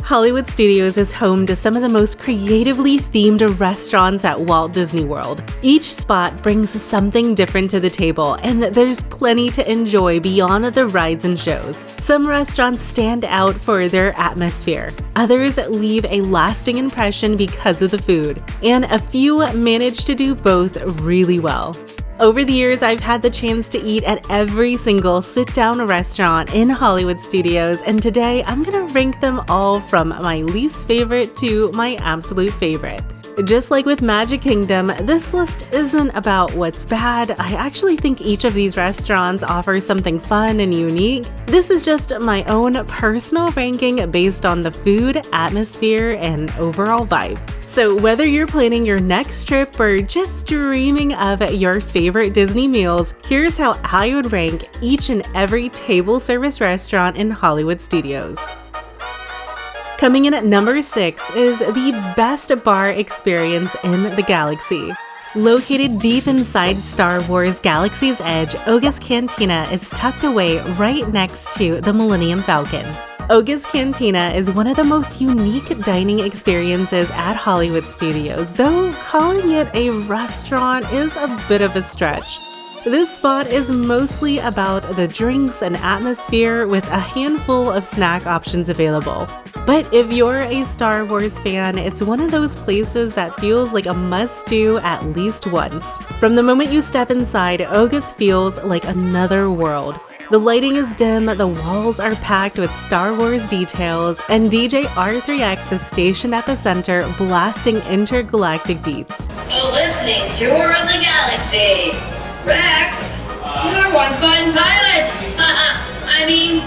Hollywood Studios is home to some of the most creatively themed restaurants at Walt Disney World. Each spot brings something different to the table, and there's plenty to enjoy beyond the rides and shows. Some restaurants stand out for their atmosphere. Others leave a lasting impression because of the food, and a few manage to do both really well. Over the years, I've had the chance to eat at every single sit-down restaurant in Hollywood Studios, and today I'm gonna rank them all from my least favorite to my absolute favorite. Just like with Magic Kingdom, this list isn't about what's bad. I actually think each of these restaurants offers something fun and unique. This is just my own personal ranking based on the food, atmosphere, and overall vibe. So whether you're planning your next trip or just dreaming of your favorite Disney meals, here's how I would rank each and every table service restaurant in Hollywood Studios. Coming in at number 6 is the best bar experience in the galaxy. Located deep inside Star Wars Galaxy's Edge, Oga's Cantina is tucked away right next to the Millennium Falcon. Oga's Cantina is one of the most unique dining experiences at Hollywood Studios, though calling it a restaurant is a bit of a stretch. This spot is mostly about the drinks and atmosphere with a handful of snack options available. But if you're a Star Wars fan, it's one of those places that feels like a must-do at least once. From the moment you step inside, Oga's feels like another world. The lighting is dim, the walls are packed with Star Wars details, and DJ R3X is stationed at the center blasting intergalactic beats. A listening tour of the galaxy. Rex, you're one fun pilot!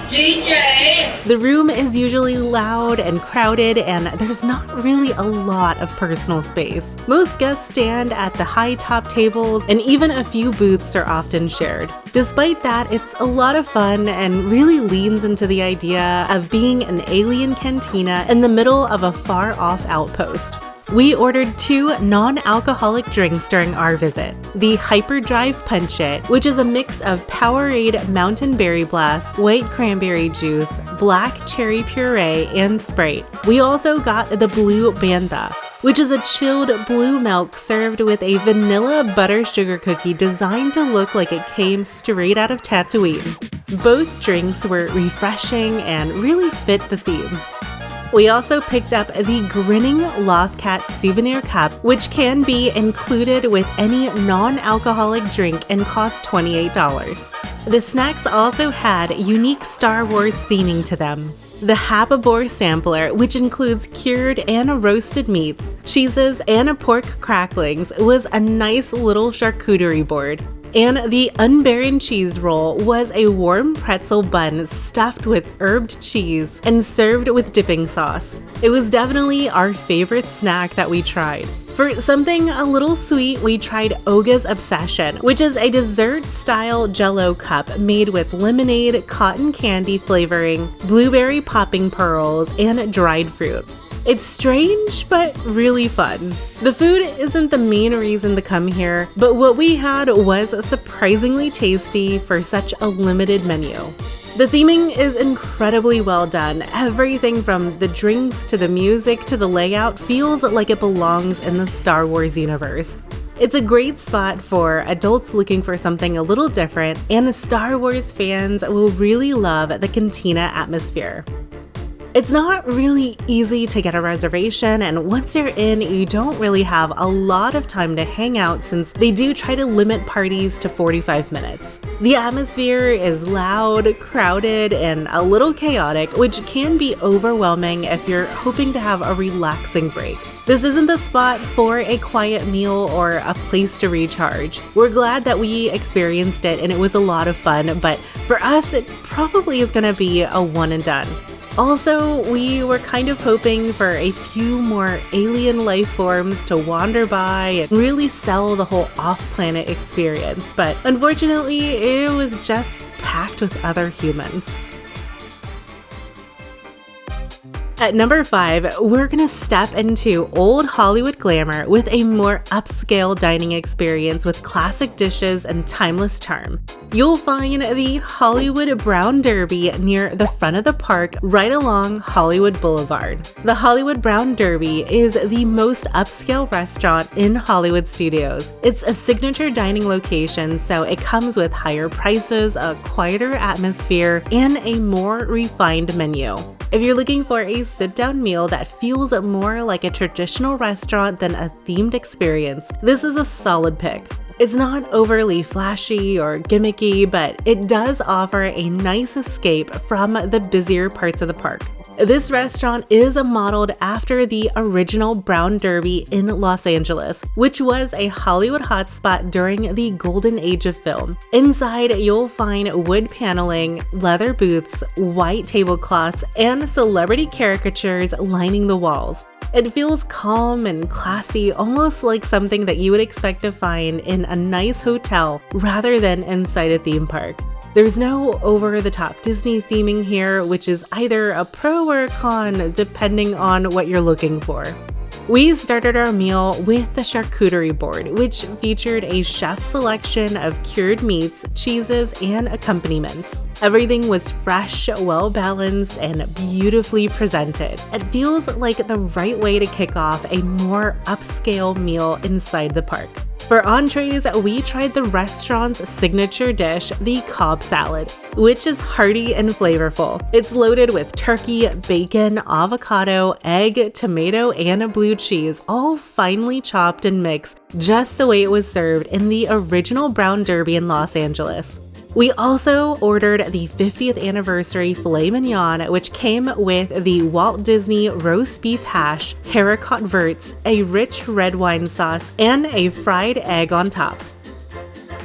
DJ! The room is usually loud and crowded, and there's not really a lot of personal space. Most guests stand at the high top tables, and even a few booths are often shared. Despite that, it's a lot of fun and really leans into the idea of being an alien cantina in the middle of a far-off outpost. We ordered 2 non-alcoholic drinks during our visit. The Hyperdrive Punch It, which is a mix of Powerade Mountain Berry Blast, white cranberry juice, black cherry puree, and Sprite. We also got the Blue Bantha, which is a chilled blue milk served with a vanilla butter sugar cookie designed to look like it came straight out of Tatooine. Both drinks were refreshing and really fit the theme. We also picked up the Grinning Lothcat Souvenir Cup, which can be included with any non-alcoholic drink and cost $28. The snacks also had unique Star Wars theming to them. The Hapabor Sampler, which includes cured and roasted meats, cheeses, and pork cracklings, was a nice little charcuterie board. And the Unbarren Cheese Roll was a warm pretzel bun stuffed with herbed cheese and served with dipping sauce. It was definitely our favorite snack that we tried. For something a little sweet, we tried Oga's Obsession, which is a dessert-style Jell-O cup made with lemonade, cotton candy flavoring, blueberry popping pearls, and dried fruit. It's strange, but really fun. The food isn't the main reason to come here, but what we had was surprisingly tasty for such a limited menu. The theming is incredibly well done. Everything from the drinks to the music to the layout feels like it belongs in the Star Wars universe. It's a great spot for adults looking for something a little different, and Star Wars fans will really love the cantina atmosphere. It's not really easy to get a reservation, and once you're in, you don't really have a lot of time to hang out since they do try to limit parties to 45 minutes. The atmosphere is loud, crowded, and a little chaotic, which can be overwhelming if you're hoping to have a relaxing break. This isn't the spot for a quiet meal or a place to recharge. We're glad that we experienced it and it was a lot of fun, but for us, it probably is gonna be a one and done. Also, we were kind of hoping for a few more alien life forms to wander by and really sell the whole off-planet experience, but unfortunately, it was just packed with other humans. At number 5, we're gonna step into old Hollywood glamour with a more upscale dining experience with classic dishes and timeless charm. You'll find the Hollywood Brown Derby near the front of the park right along Hollywood Boulevard. The Hollywood Brown Derby is the most upscale restaurant in Hollywood studios. It's a signature dining location, so it comes with higher prices, a quieter atmosphere, and a more refined menu. If you're looking for a sit-down meal that feels more like a traditional restaurant than a themed experience, this is a solid pick. It's not overly flashy or gimmicky, but it does offer a nice escape from the busier parts of the park. This restaurant is modeled after the original Brown Derby in Los Angeles, which was a Hollywood hotspot during the golden age of film. Inside, you'll find wood paneling, leather booths, white tablecloths, and celebrity caricatures lining the walls. It feels calm and classy, almost like something that you would expect to find in a nice hotel rather than inside a theme park. There's no over-the-top Disney theming here, which is either a pro or a con, depending on what you're looking for. We started our meal with the charcuterie board, which featured a chef's selection of cured meats, cheeses, and accompaniments. Everything was fresh, well-balanced, and beautifully presented. It feels like the right way to kick off a more upscale meal inside the park. For entrees, we tried the restaurant's signature dish, the Cobb Salad, which is hearty and flavorful. It's loaded with turkey, bacon, avocado, egg, tomato, and a blue cheese, all finely chopped and mixed, just the way it was served in the original Brown Derby in Los Angeles. We also ordered the 50th anniversary filet mignon, which came with the Walt Disney roast beef hash, haricot verts, a rich red wine sauce, and a fried egg on top.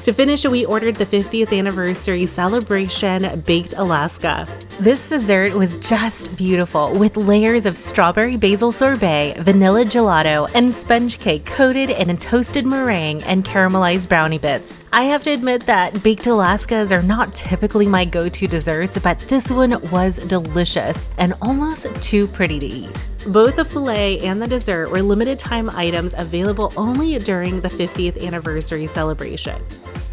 To finish, we ordered the 50th anniversary celebration baked Alaska. This dessert was just beautiful, with layers of strawberry basil sorbet, vanilla gelato, and sponge cake coated in a toasted meringue and caramelized brownie bits. I have to admit that baked Alaskas are not typically my go-to desserts, but this one was delicious and almost too pretty to eat. Both the filet and the dessert were limited time items available only during the 50th anniversary celebration.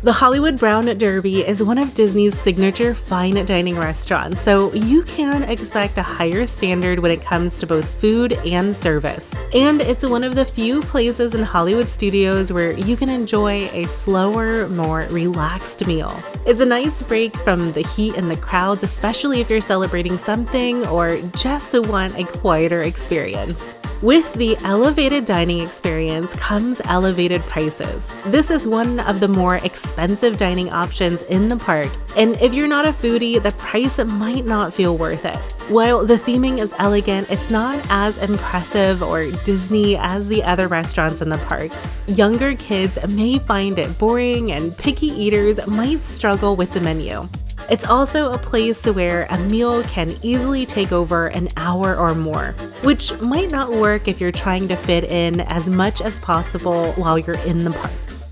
The Hollywood Brown Derby is one of Disney's signature fine dining restaurants, so you can expect a higher standard when it comes to both food and service. And it's one of the few places in Hollywood studios where you can enjoy a slower, more relaxed meal. It's a nice break from the heat and the crowds, especially if you're celebrating something or just want a quieter experience. With the elevated dining experience comes elevated prices. This is one of the more expensive dining options in the park, and if you're not a foodie, the price might not feel worth it. While the theming is elegant, it's not as impressive or Disney as the other restaurants in the park. Younger kids may find it boring, and picky eaters might struggle with the menu. It's also a place where a meal can easily take over an hour or more, which might not work if you're trying to fit in as much as possible while you're in the parks.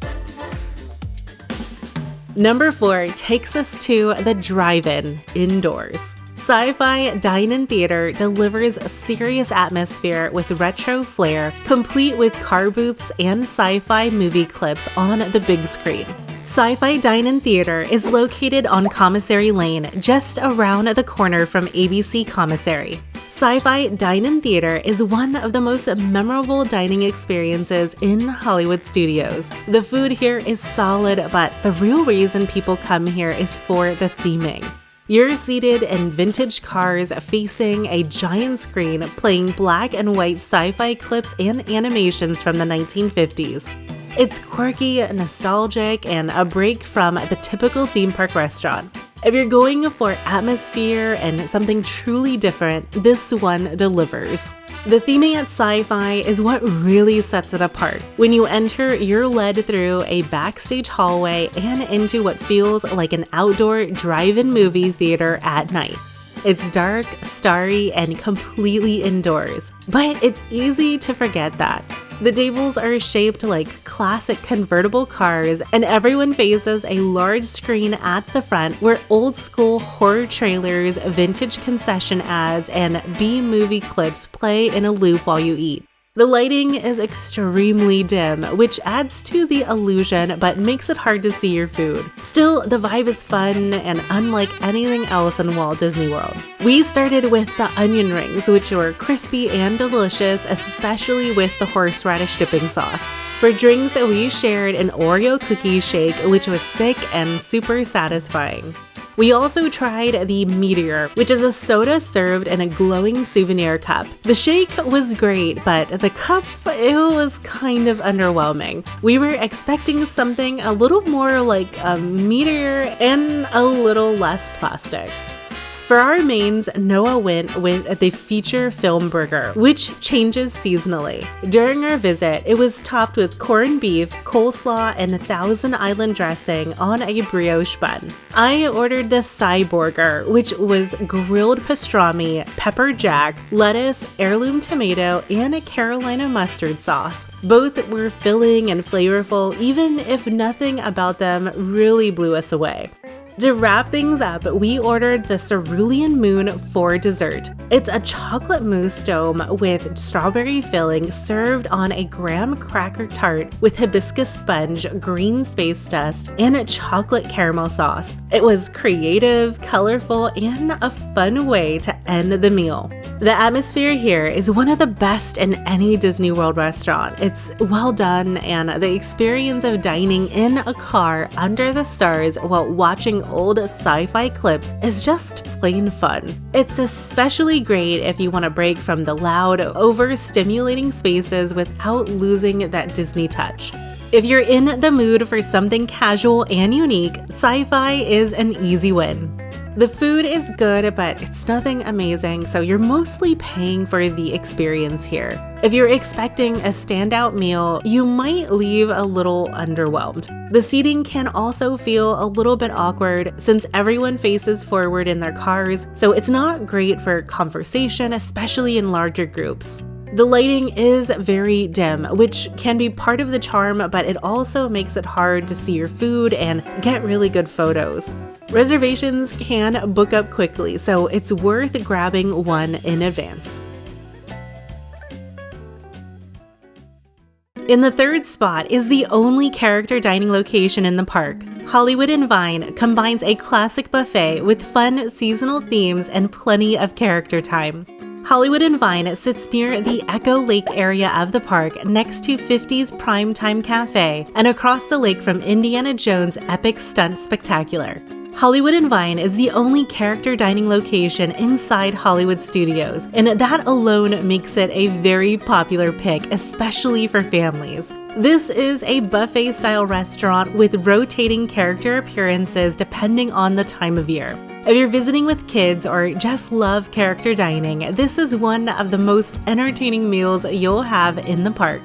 Number 4 takes us to the drive-in indoors. Sci-Fi Dine-In Theater delivers a serious atmosphere with retro flair, complete with car booths and sci-fi movie clips on the big screen. Sci-Fi Dine-In Theater is located on Commissary Lane, just around the corner from ABC Commissary. Sci-Fi Dine-In Theater is one of the most memorable dining experiences in Hollywood studios. The food here is solid, but the real reason people come here is for the theming. You're seated in vintage cars facing a giant screen playing black and white sci-fi clips and animations from the 1950s. It's quirky, nostalgic, and a break from the typical theme park restaurant. If you're going for atmosphere and something truly different, this one delivers. The theming at Sci-Fi is what really sets it apart. When you enter, you're led through a backstage hallway and into what feels like an outdoor drive-in movie theater at night. It's dark, starry, and completely indoors, but it's easy to forget that. The tables are shaped like classic convertible cars, and everyone faces a large screen at the front where old school horror trailers, vintage concession ads, and B-movie clips play in a loop while you eat. The lighting is extremely dim, which adds to the illusion but makes it hard to see your food. Still, the vibe is fun and unlike anything else in Walt Disney World. We started with the onion rings, which were crispy and delicious, especially with the horseradish dipping sauce. For drinks, we shared an Oreo cookie shake, which was thick and super satisfying. We also tried the Meteor, which is a soda served in a glowing souvenir cup. The shake was great, but the cup, it was kind of underwhelming. We were expecting something a little more like a Meteor and a little less plastic. For our mains, Noah went with the feature film burger, which changes seasonally. During our visit, it was topped with corned beef, coleslaw, and Thousand Island dressing on a brioche bun. I ordered the Cyborger, which was grilled pastrami, pepper jack, lettuce, heirloom tomato, and a Carolina mustard sauce. Both were filling and flavorful, even if nothing about them really blew us away. To wrap things up, we ordered the Cerulean Moon for dessert. It's a chocolate mousse dome with strawberry filling served on a graham cracker tart with hibiscus sponge, green space dust, and a chocolate caramel sauce. It was creative, colorful, and a fun way to end the meal. The atmosphere here is one of the best in any Disney World restaurant. It's well done, and the experience of dining in a car under the stars while watching old sci-fi clips is just plain fun. It's especially great if you want a break from the loud, overstimulating spaces without losing that Disney touch. If you're in the mood for something casual and unique, Sci-Fi is an easy win. The food is good, but it's nothing amazing, so you're mostly paying for the experience here. If you're expecting a standout meal, you might leave a little underwhelmed. The seating can also feel a little bit awkward since everyone faces forward in their cars, so it's not great for conversation, especially in larger groups. The lighting is very dim, which can be part of the charm, but it also makes it hard to see your food and get really good photos. Reservations can book up quickly, so it's worth grabbing one in advance. In the third spot is the only character dining location in the park. Hollywood and Vine combines a classic buffet with fun seasonal themes and plenty of character time. Hollywood and Vine sits near the Echo Lake area of the park next to 50's Prime Time Café and across the lake from Indiana Jones' epic stunt spectacular. Hollywood and Vine is the only character dining location inside Hollywood Studios, and that alone makes it a very popular pick, especially for families. This is a buffet-style restaurant with rotating character appearances depending on the time of year. If you're visiting with kids or just love character dining, this is one of the most entertaining meals you'll have in the park.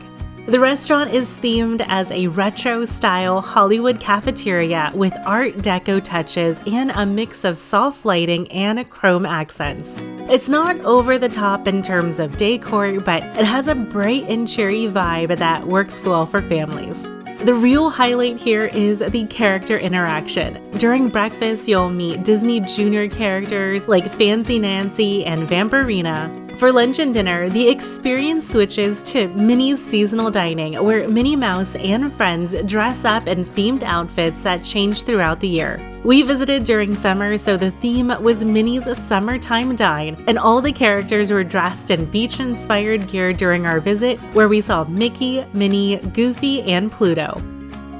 The restaurant is themed as a retro-style Hollywood cafeteria with Art Deco touches and a mix of soft lighting and chrome accents. It's not over the top in terms of decor, but it has a bright and cheery vibe that works well for families. The real highlight here is the character interaction. During breakfast, you'll meet Disney Junior characters like Fancy Nancy and Vampirina. For lunch and dinner, the experience switches to Minnie's seasonal dining, where Minnie Mouse and friends dress up in themed outfits that change throughout the year. We visited during summer, so the theme was Minnie's Summertime Dine, and all the characters were dressed in beach-inspired gear during our visit, where we saw Mickey, Minnie, Goofy, and Pluto.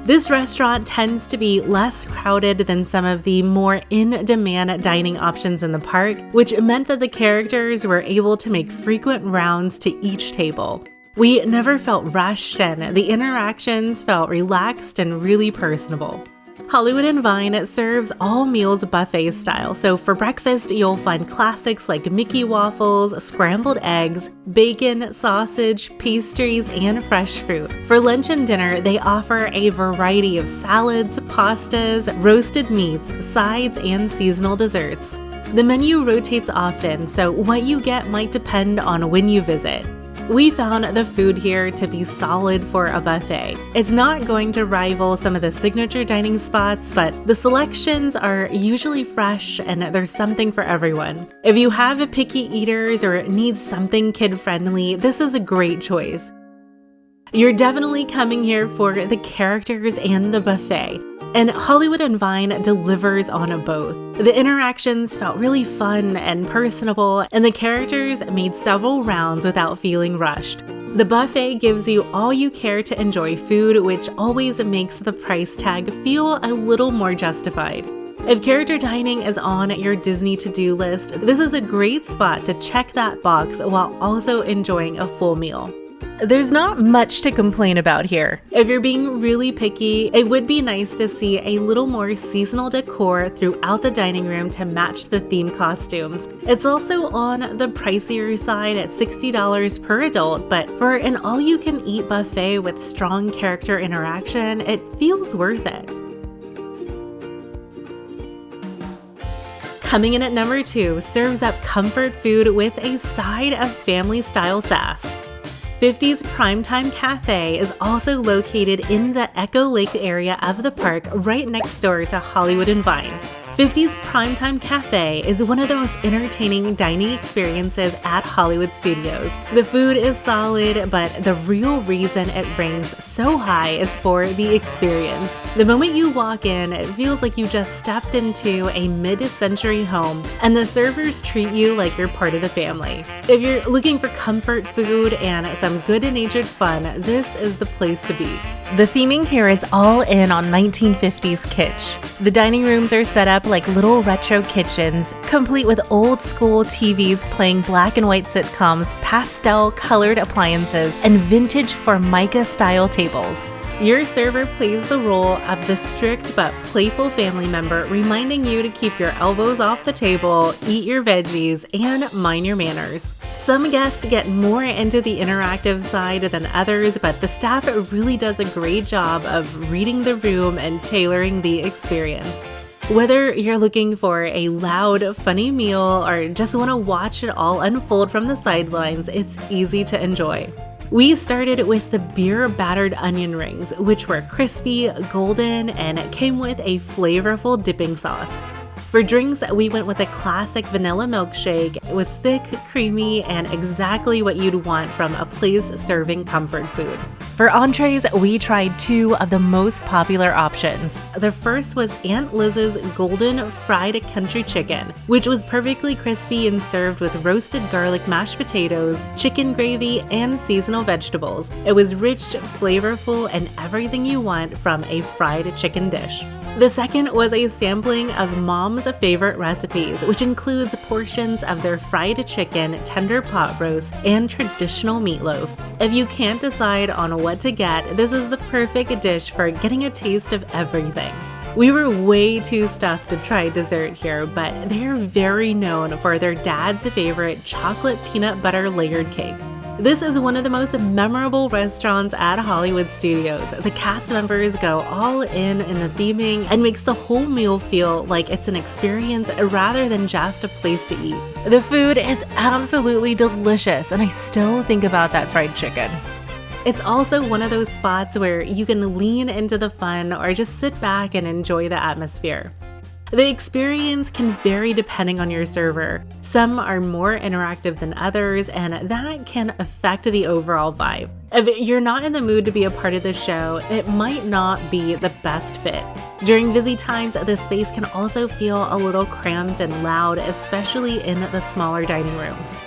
This restaurant tends to be less crowded than some of the more in-demand dining options in the park, which meant that the characters were able to make frequent rounds to each table. We never felt rushed, and the interactions felt relaxed and really personable. Hollywood and Vine serves all meals buffet style, so for breakfast you'll find classics like Mickey waffles, scrambled eggs, bacon, sausage, pastries, and fresh fruit. For lunch and dinner, they offer a variety of salads, pastas, roasted meats, sides, and seasonal desserts. The menu rotates often, so what you get might depend on when you visit. We found the food here to be solid for a buffet. It's not going to rival some of the signature dining spots, but the selections are usually fresh and there's something for everyone. If you have picky eaters or need something kid-friendly, this is a great choice. You're definitely coming here for the characters and the buffet, and Hollywood and Vine delivers on both. The interactions felt really fun and personable, and the characters made several rounds without feeling rushed. The buffet gives you all you care to enjoy food, which always makes the price tag feel a little more justified. If character dining is on your Disney to-do list, this is a great spot to check that box while also enjoying a full meal. There's not much to complain about here. If you're being really picky, it would be nice to see a little more seasonal decor throughout the dining room to match the theme costumes. It's also on the pricier side at $60 per adult, but for an all-you-can-eat buffet with strong character interaction, it feels worth it. Coming in at number 2 serves up comfort food with a side of family-style sass. 50's Prime Time Café is also located in the Echo Lake area of the park right next door to Hollywood and Vine. 50's Prime Time Café is one of the most entertaining dining experiences at Hollywood Studios. The food is solid, but the real reason it ranks so high is for the experience. The moment you walk in, it feels like you just stepped into a mid-century home, and the servers treat you like you're part of the family. If you're looking for comfort food and some good-natured fun, this is the place to be. The theming here is all in on 1950s kitsch. The dining rooms are set up like little retro kitchens, complete with old-school TVs playing black and white sitcoms, pastel-colored appliances, and vintage Formica-style tables. Your server plays the role of the strict but playful family member, reminding you to keep your elbows off the table, eat your veggies, and mind your manners. Some guests get more into the interactive side than others, but the staff really does a great job of reading the room and tailoring the experience. Whether you're looking for a loud, funny meal or just want to watch it all unfold from the sidelines, it's easy to enjoy. We started with the beer-battered onion rings, which were crispy, golden, and came with a flavorful dipping sauce. For drinks, we went with a classic vanilla milkshake. It was thick, creamy, and exactly what you'd want from a place serving comfort food. For entrees, we tried 2 of the most popular options. The first was Aunt Liz's Golden Fried Country Chicken, which was perfectly crispy and served with roasted garlic mashed potatoes, chicken gravy, and seasonal vegetables. It was rich, flavorful, and everything you want from a fried chicken dish. The second was a sampling of Mom's favorite recipes, which includes portions of their fried chicken, tender pot roast, and traditional meatloaf. If you can't decide on what to get, this is the perfect dish for getting a taste of everything. We were way too stuffed to try dessert here, but they're very known for their dad's favorite chocolate peanut butter layered cake. This is one of the most memorable restaurants at Hollywood Studios. The cast members go all in the theming and makes the whole meal feel like it's an experience rather than just a place to eat. The food is absolutely delicious, and I still think about that fried chicken. It's also one of those spots where you can lean into the fun or just sit back and enjoy the atmosphere. The experience can vary depending on your server. Some are more interactive than others, and that can affect the overall vibe. If you're not in the mood to be a part of the show, it might not be the best fit. During busy times, the space can also feel a little cramped and loud, especially in the smaller dining rooms.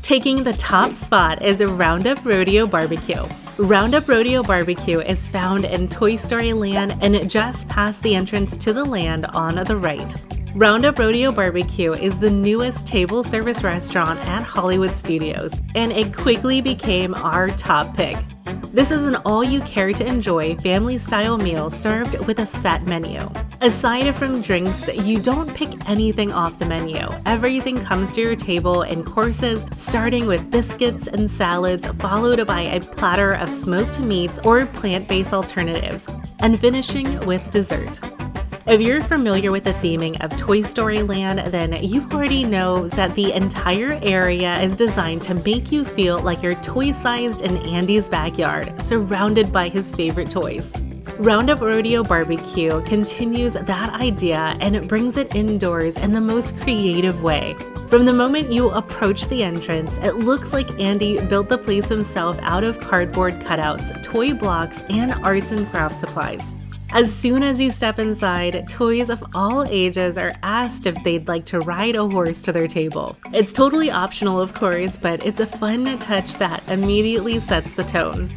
Taking the top spot is Roundup Rodeo Barbecue. Roundup Rodeo Barbecue is found in Toy Story Land and just past the entrance to the land on the right. Roundup Rodeo Barbecue is the newest table service restaurant at Hollywood Studios, and it quickly became our top pick. This is an all-you-care-to-enjoy family-style meal served with a set menu. Aside from drinks, you don't pick anything off the menu. Everything comes to your table in courses, starting with biscuits and salads, followed by a platter of smoked meats or plant-based alternatives, and finishing with dessert. If you're familiar with the theming of Toy Story Land, then you already know that the entire area is designed to make you feel like you're toy-sized in Andy's backyard, surrounded by his favorite toys. Roundup Rodeo Barbecue continues that idea and it brings it indoors in the most creative way. From the moment you approach the entrance, it looks like Andy built the place himself out of cardboard cutouts, toy blocks, and arts and crafts supplies. As soon as you step inside, toys of all ages are asked if they'd like to ride a horse to their table. It's totally optional, of course, but it's a fun touch that immediately sets the tone.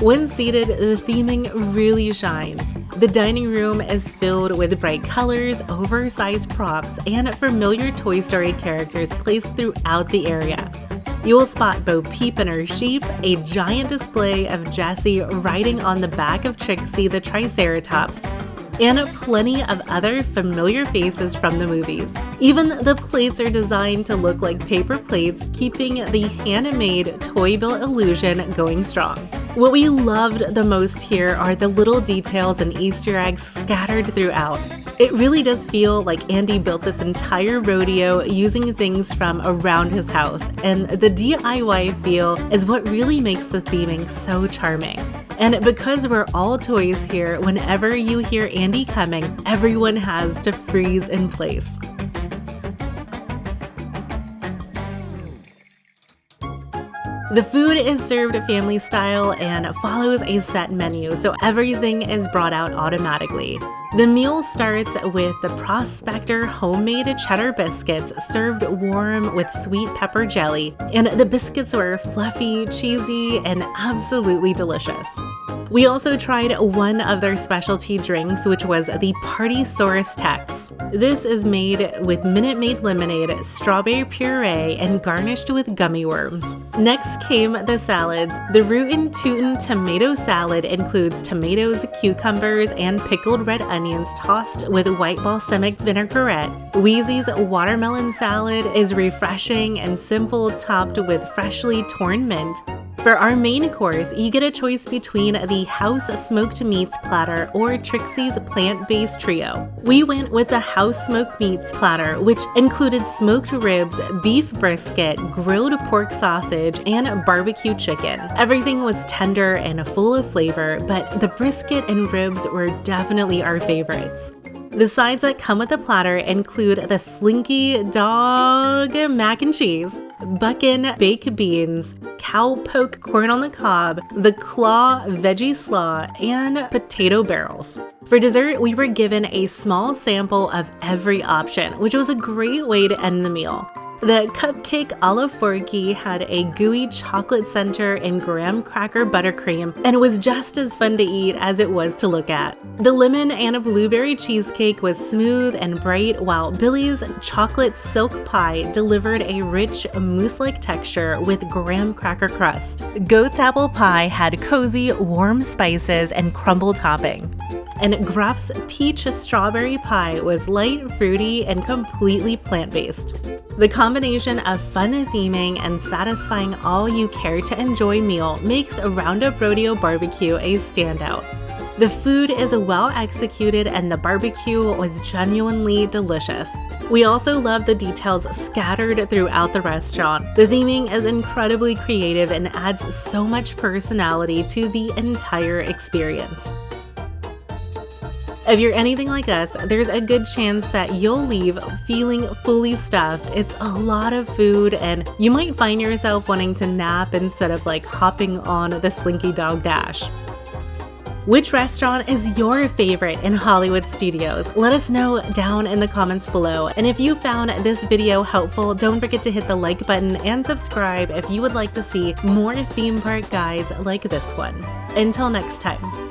When seated, the theming really shines. The dining room is filled with bright colors, oversized props, and familiar Toy Story characters placed throughout the area. You'll spot Bo Peep and her sheep, a giant display of Jessie riding on the back of Trixie the Triceratops, and plenty of other familiar faces from the movies. Even the plates are designed to look like paper plates, keeping the handmade toy-built illusion going strong. What we loved the most here are the little details and Easter eggs scattered throughout. It really does feel like Andy built this entire rodeo using things from around his house, and the DIY feel is what really makes the theming so charming. And because we're all toys here, whenever you hear Andy coming, everyone has to freeze in place. The food is served family style and follows a set menu, so everything is brought out automatically. The meal starts with the Prospector homemade cheddar biscuits served warm with sweet pepper jelly, and the biscuits were fluffy, cheesy, and absolutely delicious. We also tried one of their specialty drinks, which was the Party-saurus Tex. This is made with Minute Maid lemonade, strawberry puree, and garnished with gummy worms. Next came the salads. The Rootin' Tootin' tomato salad includes tomatoes, cucumbers, and pickled red onions tossed with white balsamic vinaigrette. Wheezy's watermelon salad is refreshing and simple, topped with freshly torn mint. For our main course, you get a choice between the House Smoked Meats platter or Trixie's plant-based trio. We went with the House Smoked Meats platter, which included smoked ribs, beef brisket, grilled pork sausage, and barbecue chicken. Everything was tender and full of flavor, but the brisket and ribs were definitely our favorites. The sides that come with the platter include the Slinky Dog mac and cheese, Buckin baked beans, cowpoke corn on the cob, the Claw veggie slaw, and potato barrels. For dessert, we were given a small sample of every option, which was a great way to end the meal. The cupcake a la Forky had a gooey chocolate center and graham cracker buttercream, and it was just as fun to eat as it was to look at. The lemon and blueberry cheesecake was smooth and bright, while Billy's chocolate silk pie delivered a rich mousse-like texture with graham cracker crust. Goat's apple pie had cozy, warm spices and crumble topping. And Gruff's peach strawberry pie was light, fruity, and completely plant-based. The combination of fun theming and satisfying all you care to enjoy meal makes Roundup Rodeo Barbecue a standout. The food is well executed and the barbecue was genuinely delicious. We also love the details scattered throughout the restaurant. The theming is incredibly creative and adds so much personality to the entire experience. If you're anything like us, there's a good chance that you'll leave feeling fully stuffed. It's a lot of food and you might find yourself wanting to nap instead of hopping on the Slinky Dog Dash. Which restaurant is your favorite in Hollywood Studios? Let us know down in the comments below. And if you found this video helpful, don't forget to hit the like button and subscribe if you would like to see more theme park guides like this one. Until next time.